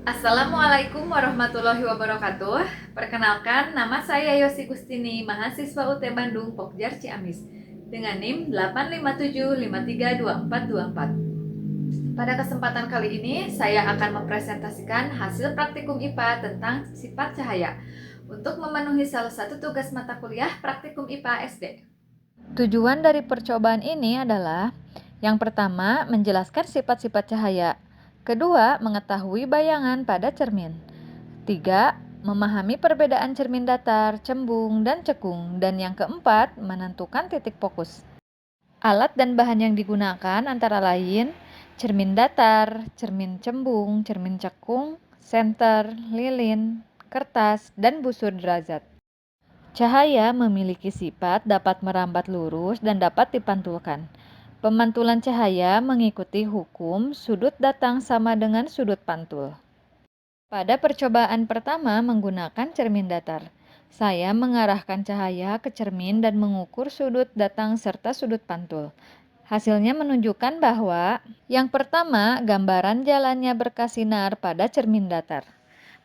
Assalamualaikum warahmatullahi wabarakatuh. Perkenalkan, nama saya Yosi Gustini, mahasiswa UT Bandung, Pokjar Ciamis, dengan NIM 857532424. Pada kesempatan kali ini, saya akan mempresentasikan hasil praktikum IPA tentang sifat cahaya untuk memenuhi salah satu tugas mata kuliah praktikum IPA SD. Tujuan dari percobaan ini adalah yang pertama, menjelaskan sifat-sifat cahaya. Kedua, mengetahui bayangan pada cermin. Tiga, memahami perbedaan cermin datar, cembung, dan cekung. Dan yang keempat, menentukan titik fokus. Alat dan bahan yang digunakan antara lain cermin datar, cermin cembung, cermin cekung, senter, lilin, kertas, dan busur derajat. Cahaya memiliki sifat dapat merambat lurus dan dapat dipantulkan. Pemantulan cahaya mengikuti hukum sudut datang sama dengan sudut pantul. Pada percobaan pertama menggunakan cermin datar, saya mengarahkan cahaya ke cermin dan mengukur sudut datang serta sudut pantul. Hasilnya menunjukkan bahwa yang pertama, gambaran jalannya berkas sinar pada cermin datar.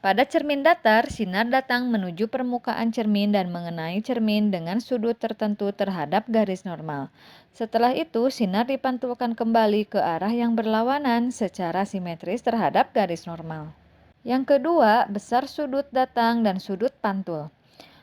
Pada cermin datar, sinar datang menuju permukaan cermin dan mengenai cermin dengan sudut tertentu terhadap garis normal. Setelah itu, sinar dipantulkan kembali ke arah yang berlawanan secara simetris terhadap garis normal. Yang kedua, besar sudut datang dan sudut pantul.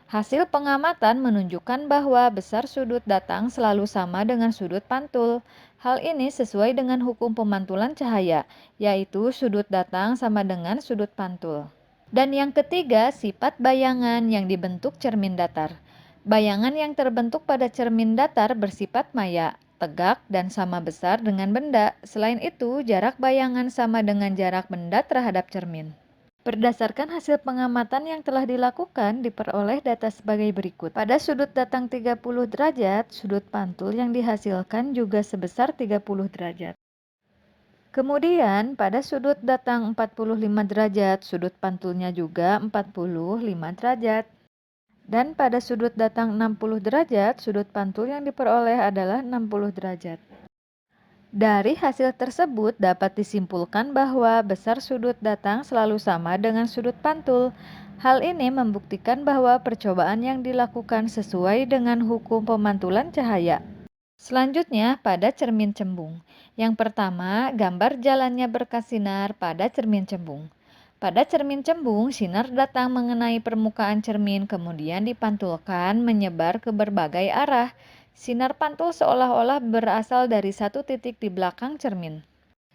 Hasil pengamatan menunjukkan bahwa besar sudut datang selalu sama dengan sudut pantul. Hal ini sesuai dengan hukum pemantulan cahaya, yaitu sudut datang sama dengan sudut pantul. Dan yang ketiga, sifat bayangan yang dibentuk cermin datar. Bayangan yang terbentuk pada cermin datar bersifat maya, tegak, dan sama besar dengan benda. Selain itu, jarak bayangan sama dengan jarak benda terhadap cermin. Berdasarkan hasil pengamatan yang telah dilakukan, diperoleh data sebagai berikut. Pada sudut datang 30 derajat, sudut pantul yang dihasilkan juga sebesar 30 derajat. Kemudian, pada sudut datang 45 derajat, sudut pantulnya juga 45 derajat. Dan pada sudut datang 60 derajat, sudut pantul yang diperoleh adalah 60 derajat. Dari hasil tersebut dapat disimpulkan bahwa besar sudut datang selalu sama dengan sudut pantul. Hal ini membuktikan bahwa percobaan yang dilakukan sesuai dengan hukum pemantulan cahaya. Selanjutnya, pada cermin cembung. Yang pertama, gambar jalannya berkas sinar pada cermin cembung. Pada cermin cembung, sinar datang mengenai permukaan cermin, kemudian dipantulkan menyebar ke berbagai arah. Sinar pantul seolah-olah berasal dari satu titik di belakang cermin.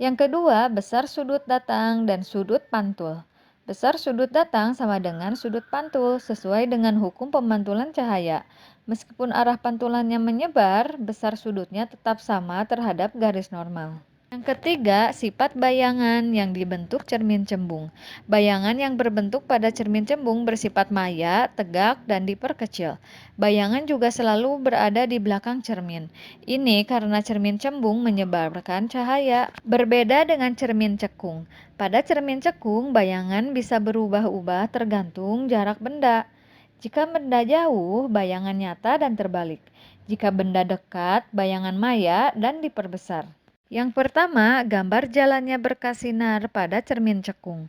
Yang kedua, besar sudut datang dan sudut pantul. Besar sudut datang sama dengan sudut pantul sesuai dengan hukum pemantulan cahaya. Meskipun arah pantulannya menyebar, besar sudutnya tetap sama terhadap garis normal. Yang ketiga, sifat bayangan yang dibentuk cermin cembung. Bayangan yang berbentuk pada cermin cembung bersifat maya, tegak, dan diperkecil. Bayangan juga selalu berada di belakang cermin. Ini karena cermin cembung menyebarkan cahaya. Berbeda dengan cermin cekung. Pada cermin cekung, bayangan bisa berubah-ubah tergantung jarak benda. Jika benda jauh, bayangan nyata dan terbalik. Jika benda dekat, bayangan maya dan diperbesar. Yang pertama, gambar jalannya berkas sinar pada cermin cekung.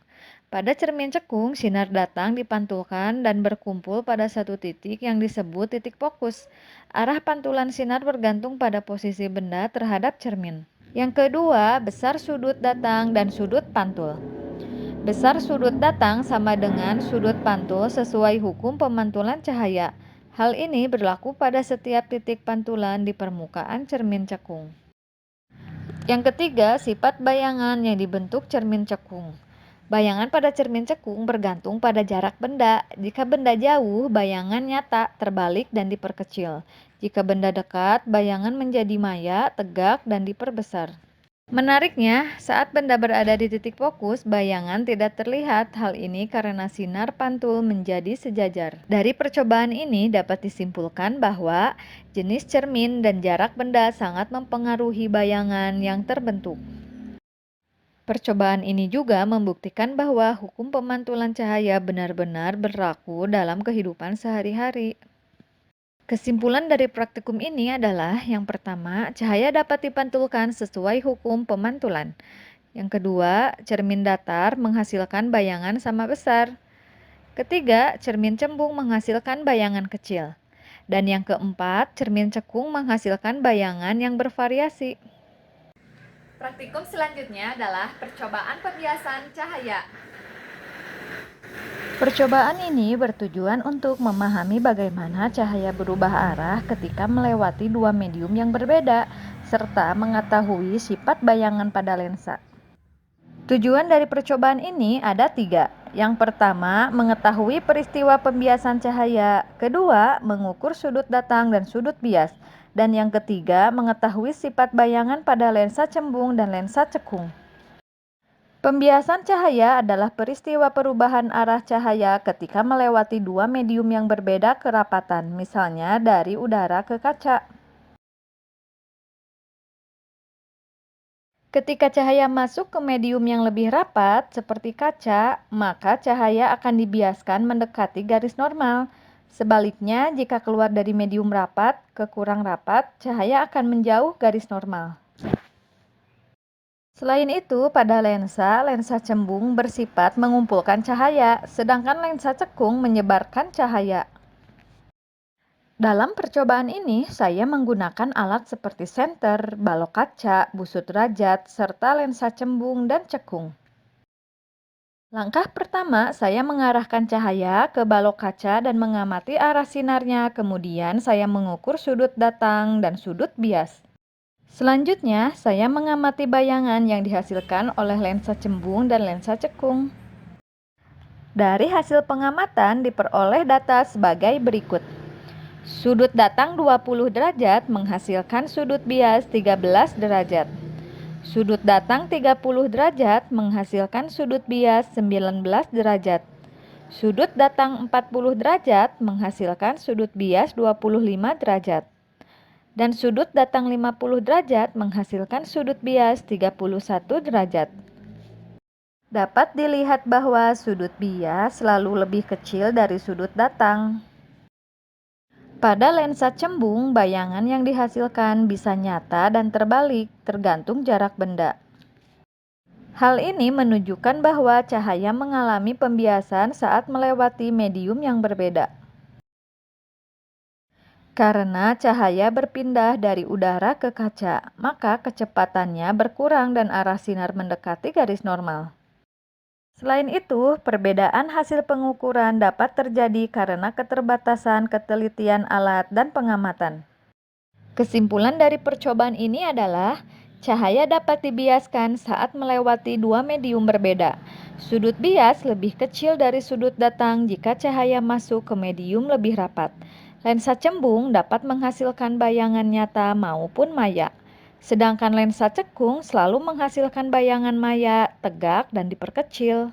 Pada cermin cekung, sinar datang dipantulkan dan berkumpul pada satu titik yang disebut titik fokus. Arah pantulan sinar bergantung pada posisi benda terhadap cermin. Yang kedua, besar sudut datang dan sudut pantul. Besar sudut datang sama dengan sudut pantul sesuai hukum pemantulan cahaya. Hal ini berlaku pada setiap titik pantulan di permukaan cermin cekung. Yang ketiga, sifat bayangan yang dibentuk cermin cekung. Bayangan pada cermin cekung bergantung pada jarak benda. Jika benda jauh, bayangan nyata, terbalik, dan diperkecil. Jika benda dekat, bayangan menjadi maya, tegak, dan diperbesar. Menariknya, saat benda berada di titik fokus, bayangan tidak terlihat. Hal ini karena sinar pantul menjadi sejajar. Dari percobaan ini dapat disimpulkan bahwa jenis cermin dan jarak benda sangat mempengaruhi bayangan yang terbentuk. Percobaan ini juga membuktikan bahwa hukum pemantulan cahaya benar-benar berlaku dalam kehidupan sehari-hari. Kesimpulan dari praktikum ini adalah yang pertama, cahaya dapat dipantulkan sesuai hukum pemantulan. Yang kedua, cermin datar menghasilkan bayangan sama besar. Ketiga, cermin cembung menghasilkan bayangan kecil. Dan yang keempat, cermin cekung menghasilkan bayangan yang bervariasi. Praktikum selanjutnya adalah percobaan pembiasan cahaya. Percobaan ini bertujuan untuk memahami bagaimana cahaya berubah arah ketika melewati dua medium yang berbeda, serta mengetahui sifat bayangan pada lensa. Tujuan dari percobaan ini ada 3. Yang pertama, mengetahui peristiwa pembiasan cahaya. Kedua, mengukur sudut datang dan sudut bias. Dan yang ketiga, mengetahui sifat bayangan pada lensa cembung dan lensa cekung. Pembiasan cahaya adalah peristiwa perubahan arah cahaya ketika melewati dua medium yang berbeda kerapatan, misalnya dari udara ke kaca. Ketika cahaya masuk ke medium yang lebih rapat, seperti kaca, maka cahaya akan dibiaskan mendekati garis normal. Sebaliknya, jika keluar dari medium rapat ke kurang rapat, cahaya akan menjauh garis normal. Selain itu, pada lensa cembung bersifat mengumpulkan cahaya, sedangkan lensa cekung menyebarkan cahaya. Dalam percobaan ini, saya menggunakan alat seperti senter, balok kaca, busut derajat, serta lensa cembung dan cekung. Langkah pertama, saya mengarahkan cahaya ke balok kaca dan mengamati arah sinarnya, kemudian saya mengukur sudut datang dan sudut bias. Selanjutnya, saya mengamati bayangan yang dihasilkan oleh lensa cembung dan lensa cekung. Dari hasil pengamatan diperoleh data sebagai berikut. Sudut datang 20 derajat menghasilkan sudut bias 13 derajat. Sudut datang 30 derajat menghasilkan sudut bias 19 derajat. Sudut datang 40 derajat menghasilkan sudut bias 25 derajat. Dan sudut datang 50 derajat menghasilkan sudut bias 31 derajat. Dapat dilihat bahwa sudut bias selalu lebih kecil dari sudut datang. Pada lensa cembung, bayangan yang dihasilkan bisa nyata dan terbalik, tergantung jarak benda. Hal ini menunjukkan bahwa cahaya mengalami pembiasan saat melewati medium yang berbeda. Karena cahaya berpindah dari udara ke kaca, maka kecepatannya berkurang dan arah sinar mendekati garis normal. Selain itu, perbedaan hasil pengukuran dapat terjadi karena keterbatasan ketelitian alat dan pengamatan. Kesimpulan dari percobaan ini adalah cahaya dapat dibiaskan saat melewati dua medium berbeda. Sudut bias lebih kecil dari sudut datang jika cahaya masuk ke medium lebih rapat. Lensa cembung dapat menghasilkan bayangan nyata maupun maya. Sedangkan lensa cekung selalu menghasilkan bayangan maya, tegak, dan diperkecil.